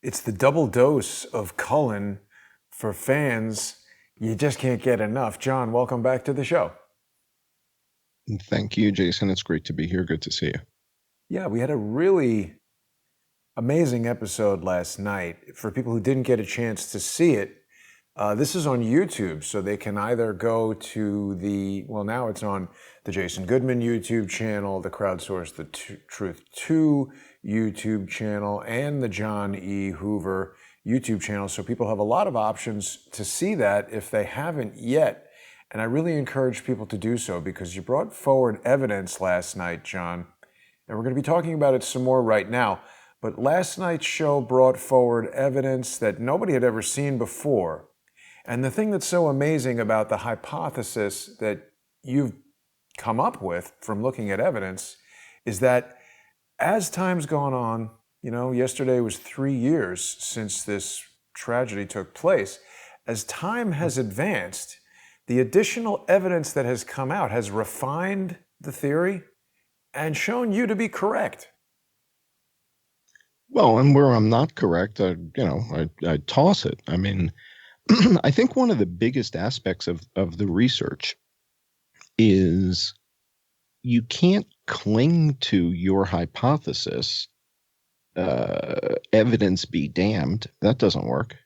It's the double dose of Cullen for fans. You just can't get enough. John, welcome back to the show. Thank you, Jason. It's great to be here. Good to see you. Yeah, we had a really amazing episode last night. For people who didn't get a chance to see it, this is on YouTube, so they can either go to now it's on the Jason Goodman YouTube channel, the Crowdsource, the Truth 2 YouTube channel, and the John E. Hoover YouTube channel. So people have a lot of options to see that if they haven't yet. And I really encourage people to do so because you brought forward evidence last night, John, and we're going to be talking about it some more right now. But last night's show brought forward evidence that nobody had ever seen before. And the thing that's so amazing about the hypothesis that you've come up with from looking at evidence is that as time's gone on, yesterday was 3 years since this tragedy took place. As time has advanced, the additional evidence that has come out has refined the theory and shown you to be correct. Well, and where I'm not correct, I toss it. I mean, I think one of the biggest aspects of the research is you can't cling to your hypothesis, evidence be damned. That doesn't work,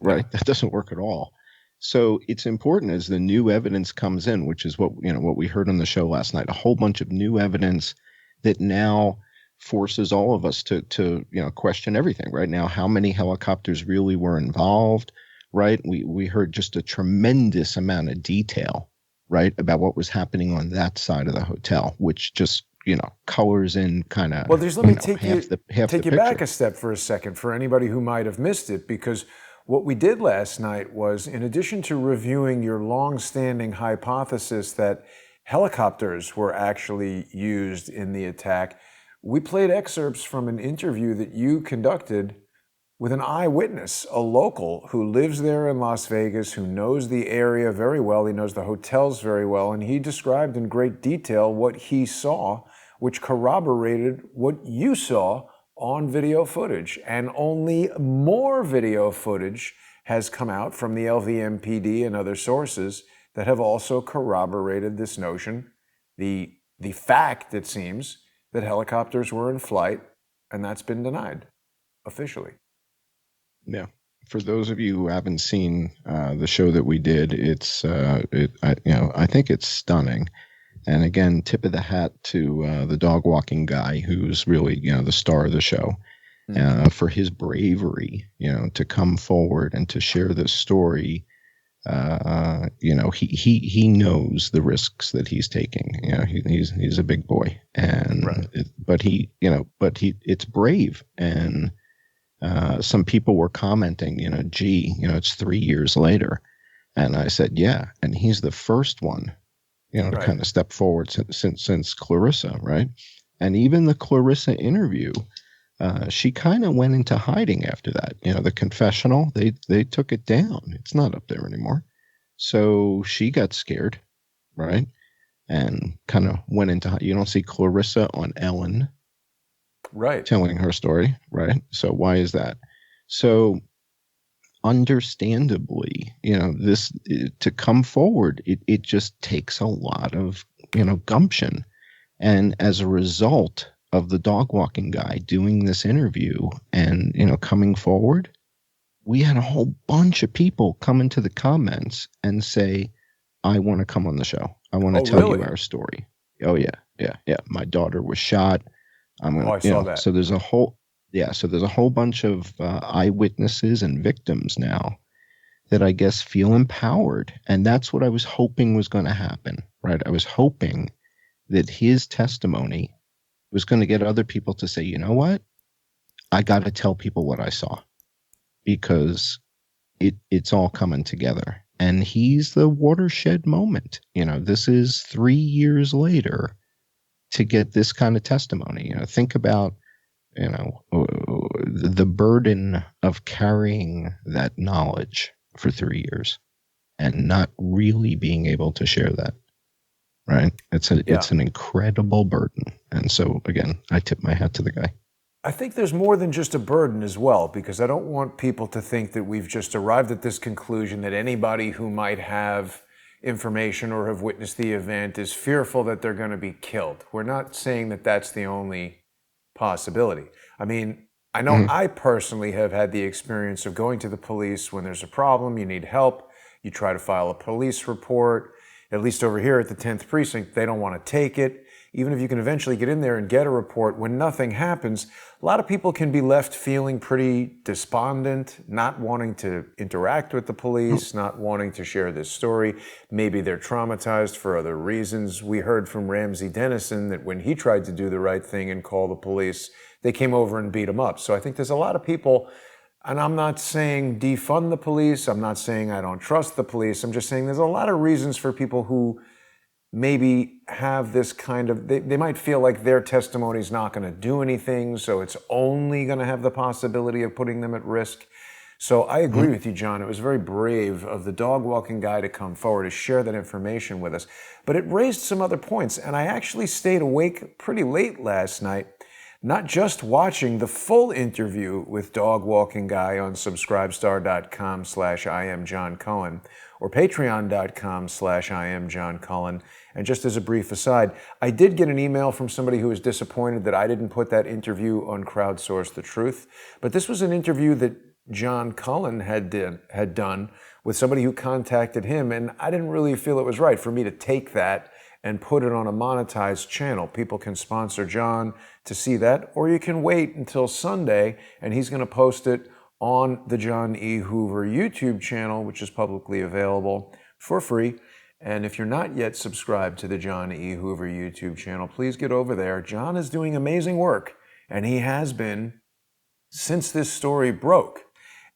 right? Yeah. That doesn't work at all. So it's important as the new evidence comes in, which is what we heard on the show last night, a whole bunch of new evidence that now forces all of us to question everything right now. How many helicopters really were involved, right? We heard just a tremendous amount of detail, right, about what was happening on that side of the hotel, which just, colors in kind of, well, let me take you picture. back a step for a second for anybody who might have missed it, because what we did last night was, in addition to reviewing your long-standing hypothesis that helicopters were actually used in the attack, we played excerpts from an interview that you conducted with an eyewitness, a local who lives there in Las Vegas, who knows the area very well. He knows the hotels very well, and he described in great detail what he saw, which corroborated what you saw on video footage. And only more video footage has come out from the LVMPD and other sources that have also corroborated this notion, the fact, it seems, that helicopters were in flight, and that's been denied officially. Yeah. For those of you who haven't seen the show that we did, I think it's stunning. And again, tip of the hat to the dog walking guy, who's really, the star of the show, for his bravery, to come forward and to share this story. He knows the risks that he's taking. He's a big boy, and right. It's brave. And some people were commenting, it's 3 years later. And I said, yeah. And he's the first one, to kind of step forward since Clarissa, right? And even the Clarissa interview, she kind of went into hiding after that. The confessional, they took it down. It's not up there anymore. So she got scared, right? And kind of went into, you don't see Clarissa on Ellen, right, telling her story, right? So why is that? So understandably, this to come forward, it just takes a lot of, gumption. And as a result of the dog walking guy doing this interview and, coming forward, we had a whole bunch of people come into the comments and say, I want to come on the show. I want to tell you our story. Oh yeah. My daughter was shot. I saw that. So there's a whole bunch of eyewitnesses and victims now that I guess feel empowered. And that's what I was hoping was going to happen, right? I was hoping that his testimony was going to get other people to say, you know what? I got to tell people what I saw, because it's all coming together. And he's the watershed moment. This is 3 years later to get this kind of testimony. Think about, the burden of carrying that knowledge for 3 years and not really being able to share that. Right. It's an incredible burden. And so again, I tip my hat to the guy. I think there's more than just a burden as well, because I don't want people to think that we've just arrived at this conclusion that anybody who might have information or have witnessed the event is fearful that they're going to be killed. We're not saying that that's the only possibility. I mean, I know I personally have had the experience of going to the police when there's a problem, you need help, you try to file a police report. At least over here at the 10th precinct, they don't want to take it. Even if you can eventually get in there and get a report, when nothing happens, a lot of people can be left feeling pretty despondent, not wanting to interact with the police, not wanting to share this story. Maybe they're traumatized for other reasons. We heard from Ramsey Dennison that when he tried to do the right thing and call the police, they came over and beat him up. So I think there's a lot of people, and I'm not saying defund the police, I'm not saying I don't trust the police, I'm just saying there's a lot of reasons for people who maybe have this kind of, they might feel like their testimony is not going to do anything, so it's only going to have the possibility of putting them at risk. So I agree with you, John. It was very brave of the dog walking guy to come forward to share that information with us. But it raised some other points, and I actually stayed awake pretty late last night, not just watching the full interview with dog walking guy on subscribestar.com/IamJohnCullen or patreon.com/IamJohnCullen. And just as a brief aside, I did get an email from somebody who was disappointed that I didn't put that interview on Crowdsource The Truth. But this was an interview that John Cullen had done with somebody who contacted him, and I didn't really feel it was right for me to take that and put it on a monetized channel. People can sponsor John to see that, or you can wait until Sunday, and he's going to post it on the John E. Hoover YouTube channel, which is publicly available for free. And if you're not yet subscribed to the John E. Hoover YouTube channel, please get over there. John is doing amazing work, and he has been since this story broke.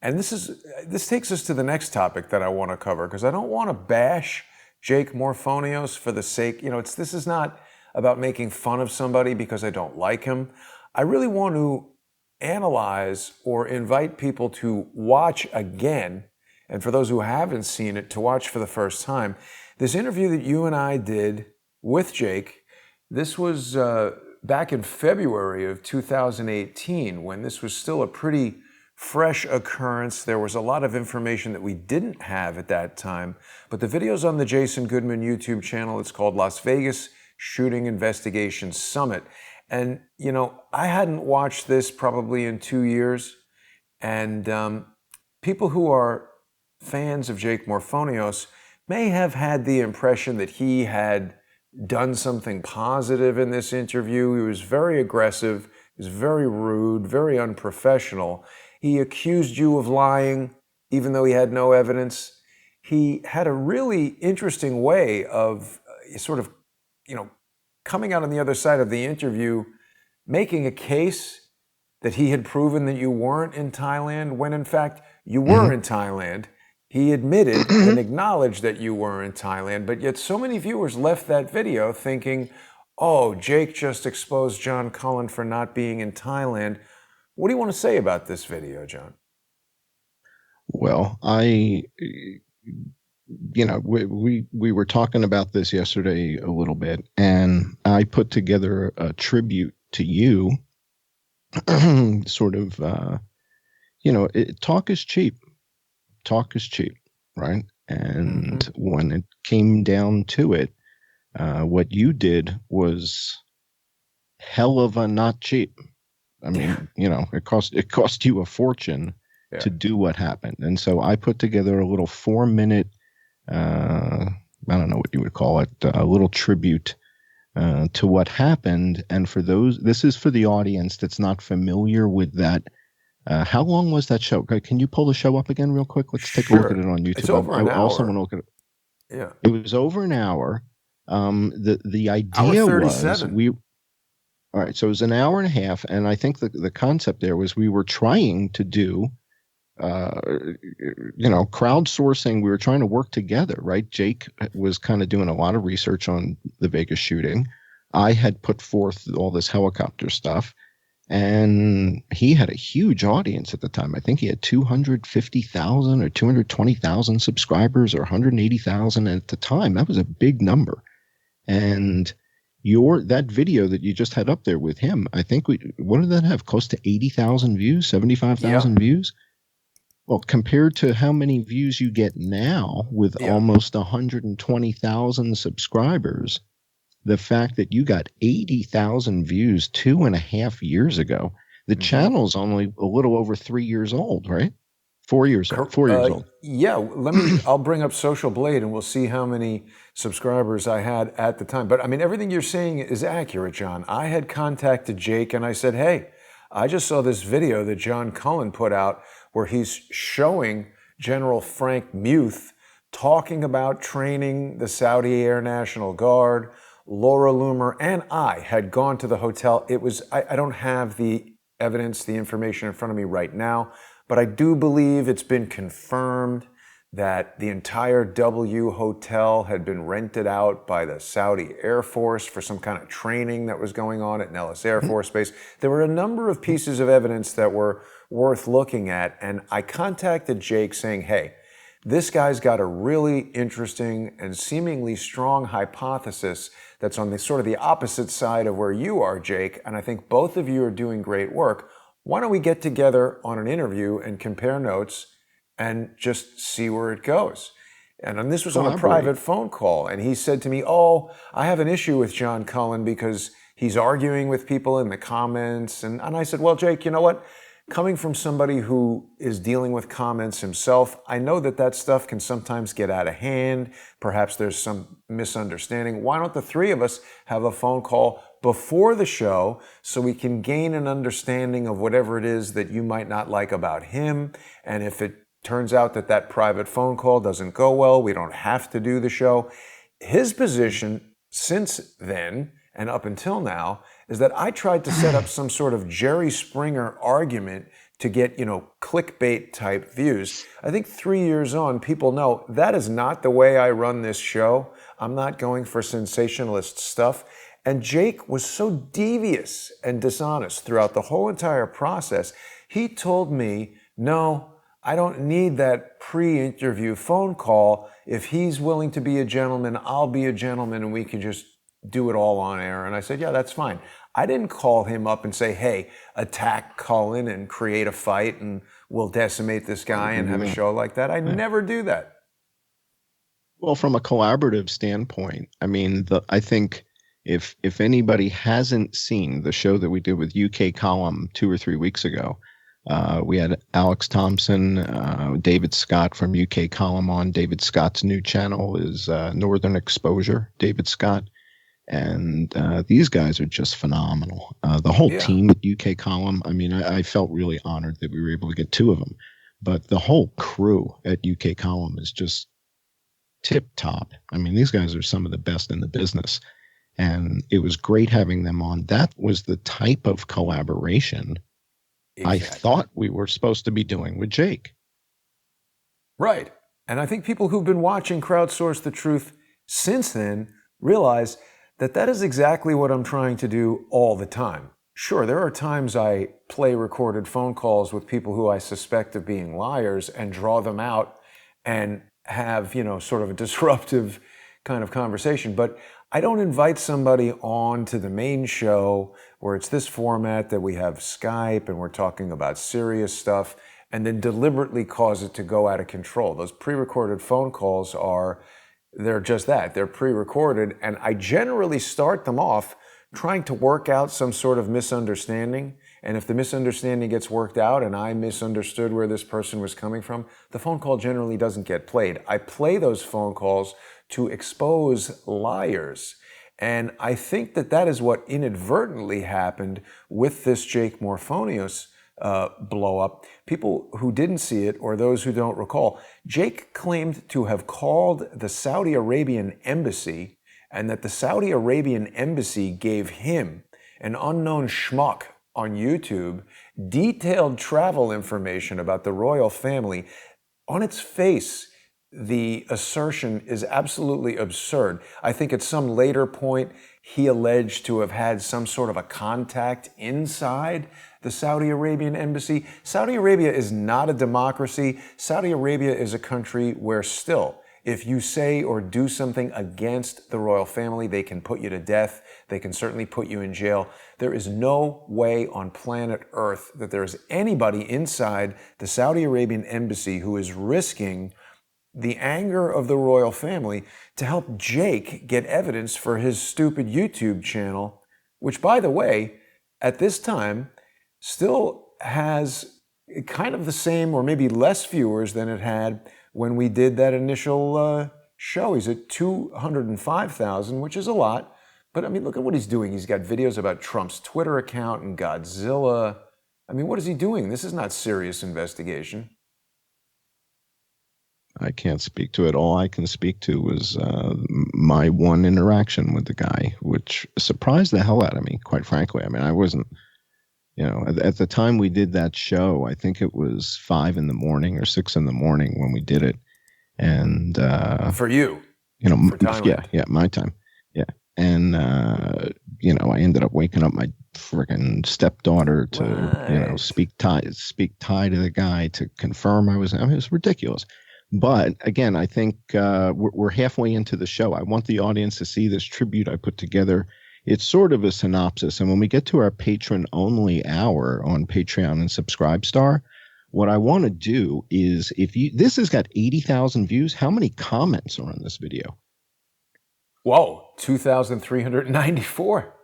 And this takes us to the next topic that I want to cover, because I don't want to bash Jake Morphonios for the sake, this is not about making fun of somebody because I don't like him. I really want to analyze or invite people to watch again, and for those who haven't seen it, to watch for the first time, this interview that you and I did with Jake. This was back in February of 2018, when this was still a pretty fresh occurrence. There was a lot of information that we didn't have at that time, but the video's on the Jason Goodman YouTube channel. It's called Las Vegas Shooting Investigation Summit. And, I hadn't watched this probably in 2 years, and people who are fans of Jake Morphonios may have had the impression that he had done something positive in this interview. He was very aggressive, he was very rude, very unprofessional. He accused you of lying, even though he had no evidence. He had a really interesting way of coming out on the other side of the interview, making a case that he had proven that you weren't in Thailand, when in fact you were in Thailand. He admitted and acknowledged that you were in Thailand, but yet so many viewers left that video thinking, oh, Jake just exposed John Cullen for not being in Thailand. What do you want to say about this video, John? Well, we were talking about this yesterday a little bit, and I put together a tribute to you, sort of, talk is cheap. Talk is cheap, right? And when it came down to it, what you did was hell of a not cheap. I mean, it cost you a fortune to do what happened. And so I put together a little 4-minute, I don't know what you would call it, a little tribute to what happened. And for this is for the audience that's not familiar with that. How long was that show? Can you pull the show up again real quick? Let's take a look at it on YouTube. It's over an hour. I also want to look at it. Yeah. It was over an hour. The idea was all right, so it was an hour and a half, and I think the concept there was we were trying to do, crowdsourcing. We were trying to work together, right? Jake was kind of doing a lot of research on the Vegas shooting. I had put forth all this helicopter stuff, and he had a huge audience at the time. I think he had 250,000 or 220,000 subscribers, or 180,000 at the time. That was a big number. And that video that you just had up there with him, I think what did that have? Close to 80,000 views, Yeah. 75,000 views? Well, compared to how many views you get now with Yeah. almost 120,000 subscribers, the fact that you got 80,000 views 2.5 years ago, the Hmm. channel's only a little over 3 years old, right? 4 years old. 4 years old. Yeah, I'll bring up Social Blade and we'll see how many subscribers I had at the time. But I mean, everything you're saying is accurate, John. I had contacted Jake and I said, hey, I just saw this video that John Cullen put out where he's showing General Frank Muth talking about training the Saudi Air National Guard. Laura Loomer and I had gone to the hotel. I don't have the evidence, the information in front of me right now, but I do believe it's been confirmed that the entire W hotel had been rented out by the Saudi Air Force for some kind of training that was going on at Nellis Air Force Base. There were a number of pieces of evidence that were worth looking at, and I contacted Jake saying, hey, this guy's got a really interesting and seemingly strong hypothesis that's on the sort of the opposite side of where you are, Jake, and I think both of you are doing great work. Why don't we get together on an interview and compare notes and just see where it goes? And this was on a Collaborate. private phone call, and he said to me, oh, I have an issue with John Cullen because he's arguing with people in the comments. And I said, well, Jake, you know what? Coming from somebody who is dealing with comments himself, I know that stuff can sometimes get out of hand. Perhaps there's some misunderstanding. Why don't the three of us have a phone call before the show so we can gain an understanding of whatever it is that you might not like about him? And if it turns out that private phone call doesn't go well, we don't have to do the show. His position since then and up until now is that I tried to set up some sort of Jerry Springer argument to get, clickbait type views. I think 3 years on, people know that is not the way I run this show. I'm not going for sensationalist stuff. And Jake was so devious and dishonest throughout the whole entire process. He told me, no, I don't need that pre-interview phone call. If he's willing to be a gentleman, I'll be a gentleman and we can just do it all on air. And I said, yeah, that's fine. I didn't call him up and say, hey, attack Cullen and create a fight and we'll decimate this guy and have a show like that. I never do that. Well, from a collaborative standpoint, I mean, I think if anybody hasn't seen the show that we did with UK Column 2 or 3 weeks ago, we had Alex Thompson, David Scott from UK Column on. David Scott's new channel is Northern Exposure, David Scott. And these guys are just phenomenal. The whole team at UK Column, I mean, I felt really honored that we were able to get two of them. But the whole crew at UK Column is just tip top. I mean, these guys are some of the best in the business. And it was great having them on. That was the type of collaboration I thought we were supposed to be doing with Jake. Right. And I think people who've been watching Crowdsource the Truth since then realize that is exactly what I'm trying to do all the time. Sure, there are times I play recorded phone calls with people who I suspect of being liars and draw them out and have, sort of a disruptive kind of conversation. But I don't invite somebody on to the main show where it's this format that we have Skype and we're talking about serious stuff and then deliberately cause it to go out of control. Those pre-recorded phone calls they're just that. They're pre-recorded, and I generally start them off trying to work out some sort of misunderstanding. And if the misunderstanding gets worked out and I misunderstood where this person was coming from, the phone call generally doesn't get played. I play those phone calls to expose liars. And I think that is what inadvertently happened with this Jake Morphonius blow up. People who didn't see it or those who don't recall, Jake claimed to have called the Saudi Arabian embassy and that the Saudi Arabian embassy gave him, an unknown schmuck on YouTube, detailed travel information about the royal family. On its face, the assertion is absolutely absurd. I think at some later point, he alleged to have had some sort of a contact inside the Saudi Arabian embassy. Saudi Arabia is not a democracy. Saudi Arabia is a country where still, if you say or do something against the royal family, they can put you to death. They can certainly put you in jail. There is no way on planet Earth that there is anybody inside the Saudi Arabian embassy who is risking the anger of the royal family to help Jake get evidence for his stupid YouTube channel, which, by the way, at this time still has kind of the same or maybe less viewers than it had when we did that initial show. He's at 205,000, which is a lot. But I mean, look at what he's doing. He's got videos about Trump's Twitter account and Godzilla. I mean, what is he doing? This is not serious investigation. I can't speak to it. All I can speak to was my one interaction with the guy, which surprised the hell out of me, quite frankly. I mean, I wasn't, at the time we did that show, I think it was 5 in the morning or 6 in the morning when we did it. And for you, for Thailand. yeah, my time. Yeah. And, I ended up waking up my freaking stepdaughter to, speak Thai to the guy to confirm it was ridiculous. But again, I think we're halfway into the show. I want the audience to see this tribute I put together. It's sort of a synopsis. And when we get to our patron-only hour on Patreon and Subscribestar, what I want to do is, this has got 80,000 views. How many comments are on this video? Whoa, 2,394.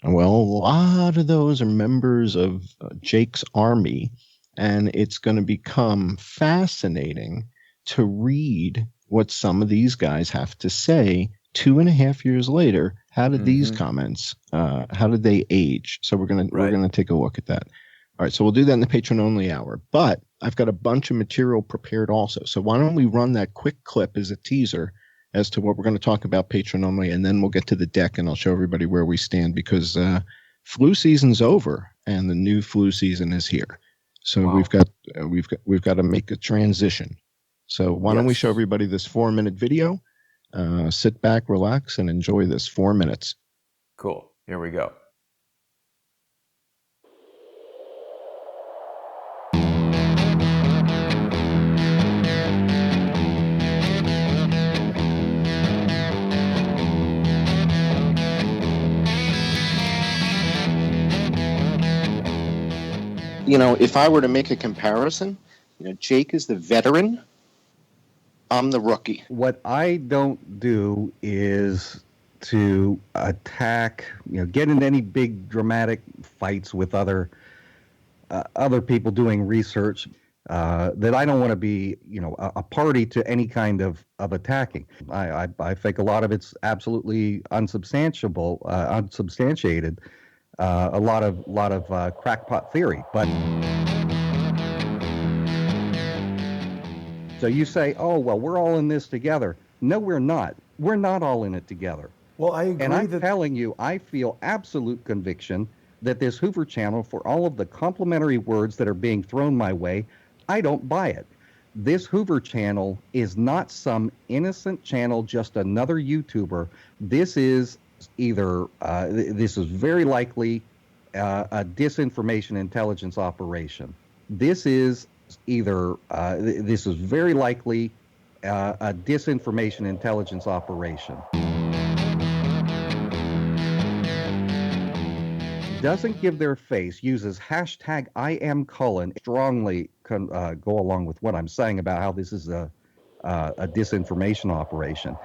Well, a lot of those are members of Jake's army. And it's going to become fascinating to read what some of these guys have to say 2.5 years later. How did these comments, how did they age? So we're going to take a look at that. All right. So we'll do that in the patron only hour, but I've got a bunch of material prepared also. So why don't we run that quick clip as a teaser as to what we're going to talk about patron only, and then we'll get to the deck and I'll show everybody where we stand, because flu season's over and the new flu season is here. So we've got to make a transition. So why don't we show everybody this 4-minute video? Sit back, relax, and enjoy this 4 minutes. Cool. Here we go. If I were to make a comparison, Jake is the veteran. I'm the rookie. What I don't do is to attack, get into any big dramatic fights with other people doing research that I don't want to be, a party to any kind of attacking. I think a lot of it's absolutely unsubstantiated. A lot of crackpot theory, but so you say, oh well, we're all in this together. No, we're not. We're not all in it together. Well, I agree. And I'm telling you, I feel absolute conviction that this Hoover channel, for all of the complimentary words that are being thrown my way, I don't buy it. This Hoover channel is not some innocent channel, just another YouTuber. This is either this is very likely a disinformation intelligence operation. This is either this is very likely a disinformation intelligence operation. Doesn't give their face, uses hashtag I am Cullen, strongly go along with what I'm saying about how this is a disinformation operation.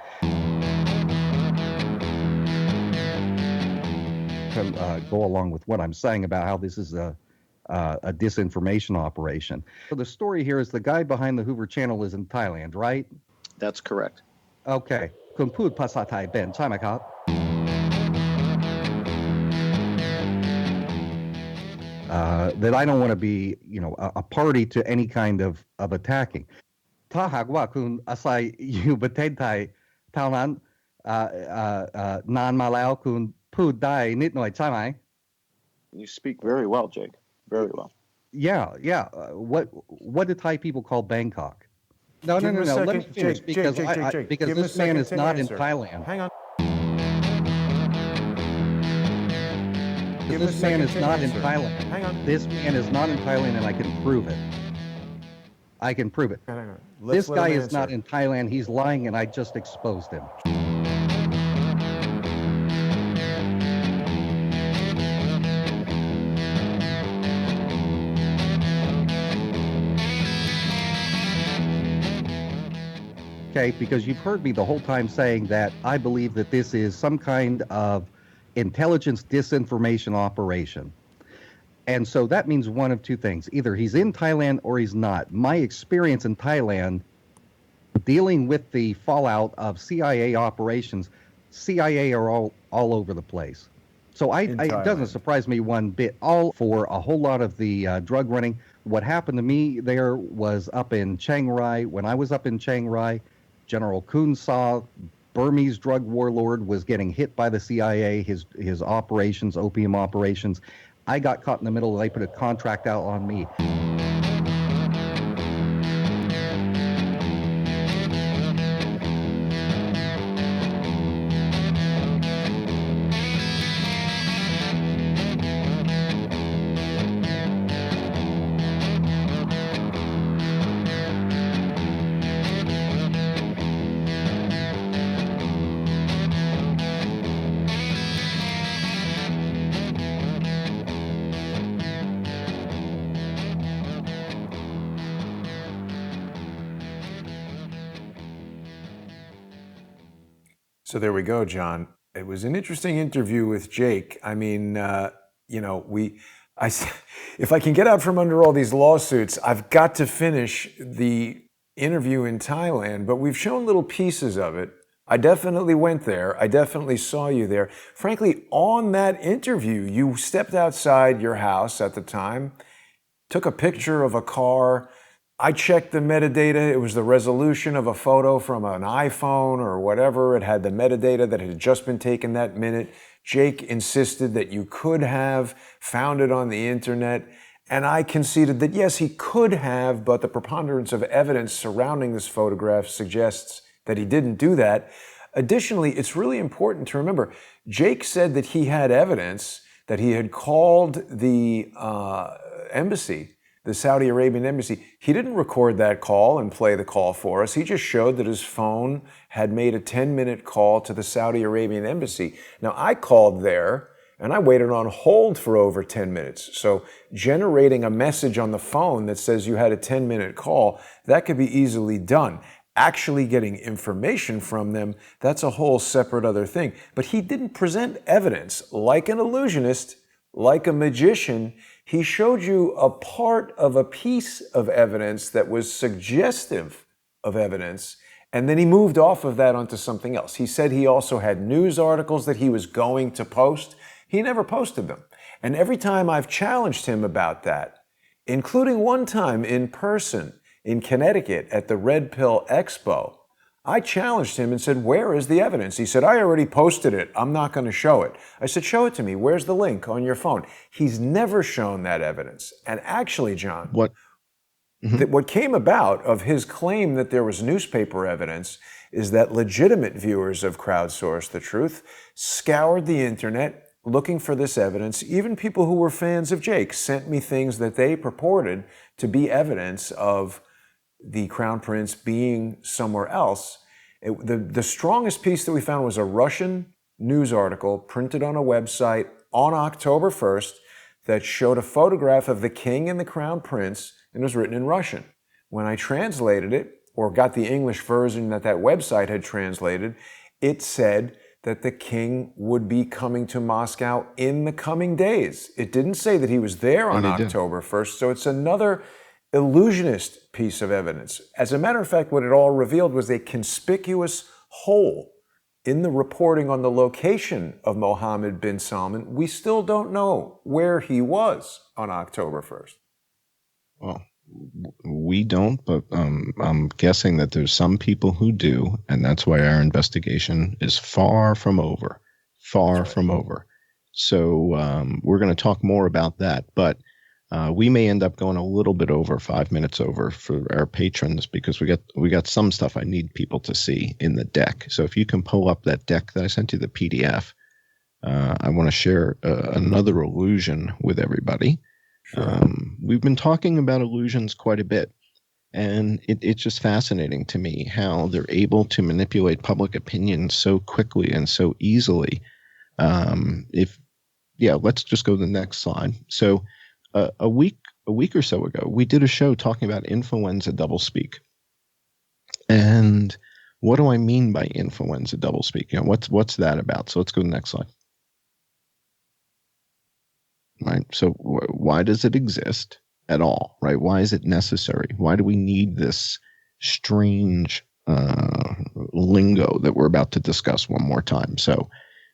Go along with what I'm saying about how this is a disinformation operation. So the story here is the guy behind the Hoover channel is in Thailand, right? That's correct. Okay. Kunพูดภาษาไทยเป็นใช่ไหมครับ That I don't want to be, a party to any kind of attacking. ถ้าหากว่าคุณอาศัยอยู่ประเทศไทยเท่านั้นนานมาแล้วคุณพูดได้นิดหน่อยใช่ไหม? You speak very well, Jake. Very well. Yeah. What do Thai people call Bangkok? No. Let me finish, because this man is not in Thailand. Hang on. This man is not in Thailand. Hang on. This man is not in Thailand, and I can prove it. Hang on. This guy is not in Thailand. He's lying, and I just exposed him. okay? Because you've heard me the whole time saying that I believe that this is some kind of intelligence disinformation operation. And so that means one of two things. Either he's in Thailand or he's not. My experience in Thailand dealing with the fallout of CIA operations, CIA are all over the place. So it doesn't surprise me one bit. All for a whole lot of the drug running. What happened to me there was up in Chiang Rai. When I was up in Chiang Rai, General Kun saw Burmese drug warlord was getting hit by the CIA, his operations, opium operations. I got caught in the middle. They put a contract out on me. So there we go, John. It was an interesting interview with Jake. I mean, if I can get out from under all these lawsuits, I've got to finish the interview in Thailand, but we've shown little pieces of it. I definitely went there. I definitely saw you there. Frankly, on that interview, you stepped outside your house at the time, took a picture of a car. I checked the metadata. It was the resolution of a photo from an iPhone or whatever. It had the metadata that had just been taken that minute. Jake insisted that you could have found it on the internet. And I conceded that yes, he could have, but the preponderance of evidence surrounding this photograph suggests that he didn't do that. Additionally, it's really important to remember, Jake said that he had evidence that he had called the embassy, the Saudi Arabian embassy. He didn't record that call and play the call for us. He just showed that his phone had made a 10-minute call to the Saudi Arabian embassy. Now, I called there and I waited on hold for over 10 minutes. So generating a message on the phone that says you had a 10-minute call, that could be easily done. Actually getting information from them, that's a whole separate other thing. But he didn't present evidence like an illusionist, like a magician. He showed you a part of a piece of evidence that was suggestive of evidence, and then he moved off of that onto something else. He said he also had news articles that he was going to post. He never posted them. And every time I've challenged him about that, including one time in person in Connecticut at the Red Pill Expo, I challenged him and said, where is the evidence? He said, I already posted it. I'm not going to show it. I said, show it to me. Where's the link on your phone? He's never shown that evidence. And actually, John, what came about of his claim that there was newspaper evidence is that legitimate viewers of Crowdsource the Truth scoured the internet looking for this evidence. Even people who were fans of Jake sent me things that they purported to be evidence of the Crown Prince being somewhere else. The strongest piece that we found was a Russian news article printed on a website on October 1st that showed a photograph of the king and the Crown Prince, and it was written in Russian. When I translated it, or got the English version that website had translated, it said that the king would be coming to Moscow in the coming days. It didn't say that he was there on October 1st, so it's another illusionist piece of evidence. As a matter of fact, what it all revealed was a conspicuous hole in the reporting on the location of Mohammed bin Salman. We still don't know where he was on October 1st. Well, we don't, but I'm guessing that there's some people who do, and that's why our investigation is far from over. From over. So we're going to talk more about that, but we may end up going a little bit over 5 minutes over for our patrons because we got some stuff I need people to see in the deck. So if you can pull up that deck that I sent you, the PDF, I want to share another illusion with everybody. Sure. We've been talking about illusions quite a bit, and it's just fascinating to me how they're able to manipulate public opinion so quickly and so easily. Let's just go to the next slide. So a week or so ago, we did a show talking about influenza doublespeak. And what do I mean by influenza doublespeak? You know, what's that about? So let's go to the next slide. Right. So why does it exist at all? Right. Why is it necessary? Why do we need this strange lingo that we're about to discuss one more time? So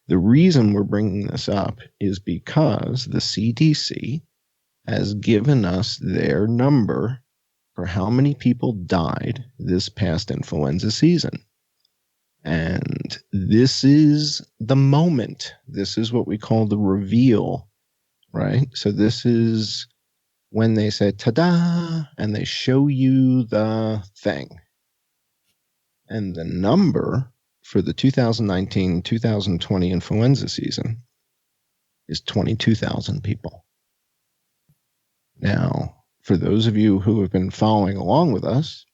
the reason we're bringing this up is because the CDC has given us their number for how many people died this past influenza season. And this is the moment. This is what we call the reveal, right? So this is when they say, ta-da, and they show you the thing. And the number for the 2019-2020 influenza season is 22,000 people. Now, for those of you who have been following along with us,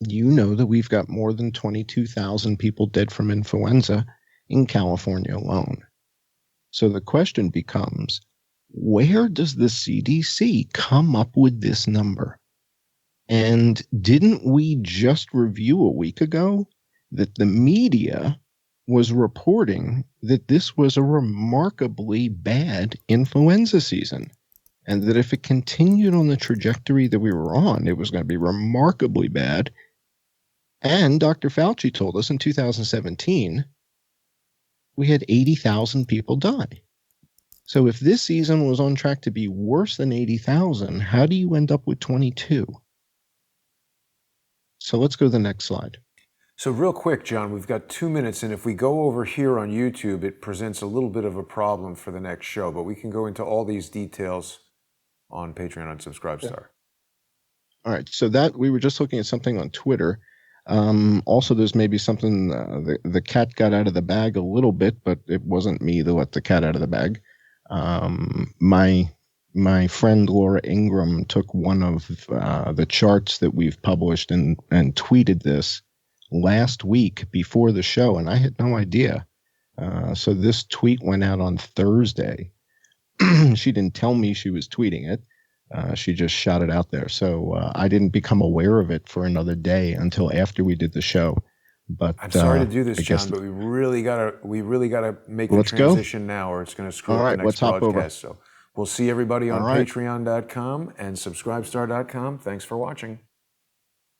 you know that we've got more than 22,000 people dead from influenza in California alone. So the question becomes, where does the CDC come up with this number? And didn't we just review a week ago that the media was reporting that this was a remarkably bad influenza season? And that if it continued on the trajectory that we were on, it was going to be remarkably bad. And Dr. Fauci told us in 2017, we had 80,000 people die. So if this season was on track to be worse than 80,000, how do you end up with 22? So let's go to the next slide. So real quick, John, we've got 2 minutes, and if we go over here on YouTube, it presents a little bit of a problem for the next show, but we can go into all these details on Patreon on Subscribestar. Yeah. All right, so that we were just looking at something on Twitter. Also, there's maybe something, the cat got out of the bag a little bit, but it wasn't me that let the cat out of the bag. My friend Laura Ingram took one of the charts that we've published and tweeted this last week before the show, and I had no idea. So this tweet went out on Thursday. She didn't tell me she was tweeting it. She just shot it out there. So I didn't become aware of it for another day until after we did the show. But I'm sorry to do this, John, but we really gotta make the transition now, or it's going to screw up the next broadcast. So we'll see everybody on Patreon.com and Subscribestar.com. Thanks for watching.